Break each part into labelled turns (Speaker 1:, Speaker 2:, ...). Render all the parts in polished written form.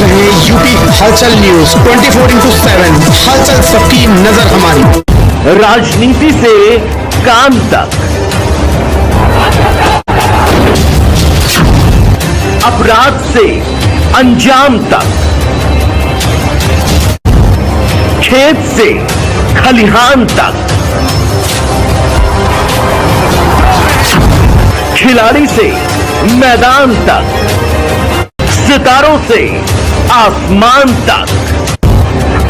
Speaker 1: रहे हैं यूपी हलचल न्यूज 24/7। हलचल सबकी नजर हमारी।
Speaker 2: राजनीति से काम तक, अपराध से अंजाम तक, खेत से खलिहान तक, खिलाड़ी से मैदान तक, सितारों से आसमान तक,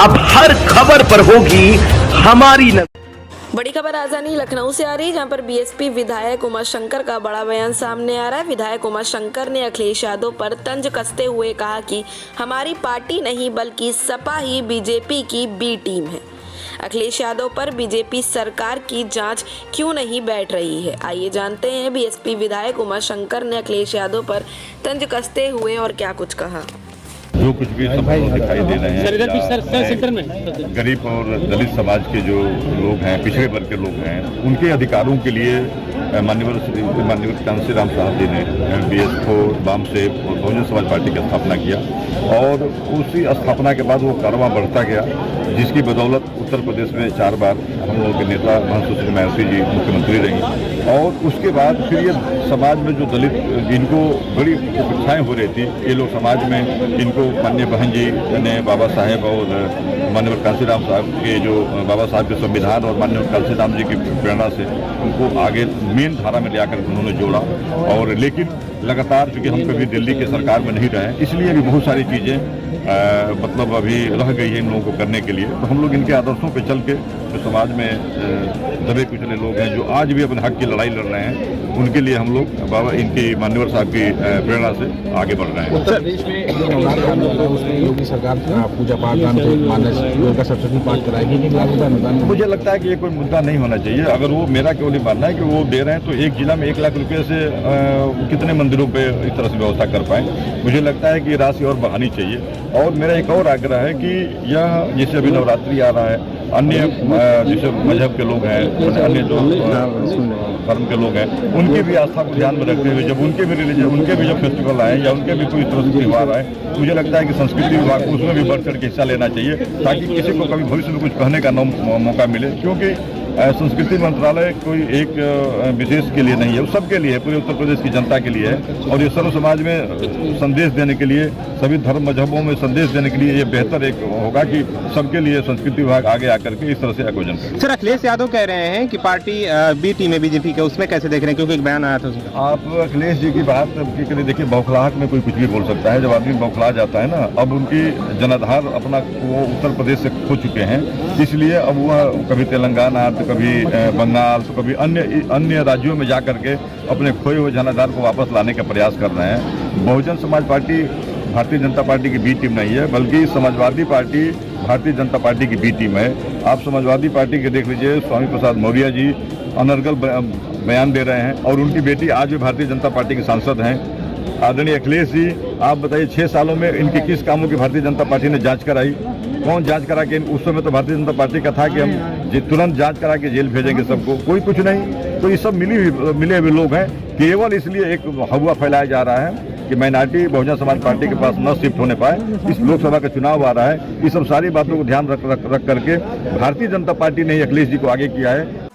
Speaker 2: अब हर खबर पर होगी हमारी नजर।
Speaker 3: बड़ी खबर राजधानी लखनऊ से आ रही है, जहां पर बीएसपी विधायक उमाशंकर का बड़ा बयान सामने आ रहा है। विधायक उमाशंकर ने अखिलेश यादव पर तंज कसते हुए कहा कि हमारी पार्टी नहीं बल्कि सपा ही बीजेपी की बी टीम है। अखिलेश यादव पर बीजेपी सरकार की जांच क्यों नहीं बैठ रही है, आइए जानते हैं बीएसपी विधायक उमाशंकर ने अखिलेश यादव पर तंज कसते हुए और क्या कुछ कहा।
Speaker 4: जो कुछ भी सब दिखाई दे रहे हैं, गरीब और दलित समाज के जो लोग हैं, पिछड़े वर्ग के लोग हैं, उनके अधिकारों के लिए माननीय कांशीराम साहब जी ने बीएसपी वामसेप और बहुजन समाज पार्टी की स्थापना किया और उसी स्थापना के बाद वो कारवां बढ़ता गया, जिसकी बदौलत उत्तर प्रदेश में 4 बार हम लोगों के नेता सुश्री मायावती जी मुख्यमंत्री रही और उसके बाद फिर ये समाज में जो दलित जिनको बड़ी उपेक्षाएं हो रही थी, ये लोग समाज में इनको माननीय बहन जी ने बाबा साहेब और माननीय कांशीराम साहब के जो बाबा साहब के संविधान और माननीय कांशीराम जी की प्रेरणा से उनको आगे मेन धारा में ले आकर उन्होंने जोड़ा। और लेकिन लगातार चूंकि हम कभी दिल्ली के सरकार में नहीं रहे, इसलिए भी बहुत सारी चीज़ें मतलब अभी रह गई है इन लोगों को करने के लिए। तो हम लोग इनके आदर्शों पे चल के जो समाज में दबे कुचले लोग हैं, जो आज भी अपने हक की लड़ाई लड़ रहे हैं, उनके लिए हम लोग बाबा इनकी मान्यवर साहब की प्रेरणा से आगे बढ़ रहे हैं।
Speaker 5: उत्तर प्रदेश में उसमें योगी सरकार पूजा पाठ का सप्तमी पाठ कराएगी।
Speaker 4: मुझे लगता है कि ये कोई मुद्दा नहीं होना चाहिए। अगर वो मेरा केवल ही मानना है कि वो दे रहे हैं तो एक जिला में 1 लाख रुपये से कितने मंदिरों पे इस तरह से व्यवस्था कर पाए। मुझे लगता है कि राशि और बढ़ानी चाहिए। और मेरा एक और आग्रह है कि यह जैसे अभी नवरात्रि आ रहा है, अन्य जैसे मजहब के लोग हैं, अन्य जो धर्म के लोग हैं, उनकी भी आस्था को ध्यान में रखते हुए जब उनके भी रिलीजन, उनके भी जब फेस्टिवल आए या उनके भी कोई तरह से त्यौहार आए, मुझे लगता है कि संस्कृति विभाग को उसमें भी बढ़ चढ़ के हिस्सा लेना चाहिए, ताकि किसी को कभी भविष्य में कुछ कहने का मौका मिले। क्योंकि संस्कृति मंत्रालय कोई एक विशेष के लिए नहीं है, वो सबके लिए है, पूरे उत्तर प्रदेश की जनता के लिए है। और ये सर्व समाज में संदेश देने के लिए, सभी धर्म मजहबों में संदेश देने के लिए ये बेहतर एक होगा कि सबके लिए संस्कृति विभाग आगे आकर के इस तरह से आयोजन करें।
Speaker 6: सर, अखिलेश यादव कह रहे हैं कि पार्टी बी टीम है बीजेपी का, उसमें कैसे देख रहे हैं, क्योंकि एक बयान आया था उसमें।
Speaker 4: आप अखिलेश जी की बात करिए, देखिए बौखलाहट में कोई कुछ भी बोल सकता है। जब आदमी बौखला जाता है ना, अब उनकी जनाधार अपना वो उत्तर प्रदेश से खो चुके हैं, इसलिए अब वह कभी तेलंगाना तो कभी बंगाल तो कभी अन्य राज्यों में जा करके अपने खोए हुए जनाधार को वापस लाने का प्रयास कर रहे हैं। बहुजन समाज पार्टी भारतीय जनता पार्टी की बी टीम नहीं है, बल्कि समाजवादी पार्टी भारतीय जनता पार्टी की बी टीम है। आप समाजवादी पार्टी के देख लीजिए, स्वामी प्रसाद मौर्य जी अनर्गल बयान दे रहे हैं और उनकी बेटी आज भी भारतीय जनता पार्टी के सांसद हैं। आदरणीय अखिलेश जी, आप बताइए 6 सालों में इनके किस कामों की भारतीय जनता पार्टी ने जांच कराई? कौन जांच करा के? उस समय तो भारतीय जनता पार्टी का था कि हम तुरंत जांच करा के जेल भेजेंगे सबको, कोई कुछ नहीं। तो ये सब मिले हुए लोग हैं, केवल इसलिए एक हवा फैलाया जा रहा है कि माइनॉरिटी बहुजन समाज पार्टी के पास न शिफ्ट होने पाए। इस लोकसभा का चुनाव आ रहा है, इस सब सारी बातों को ध्यान रख करके भारतीय जनता पार्टी ने अखिलेश जी को आगे किया है।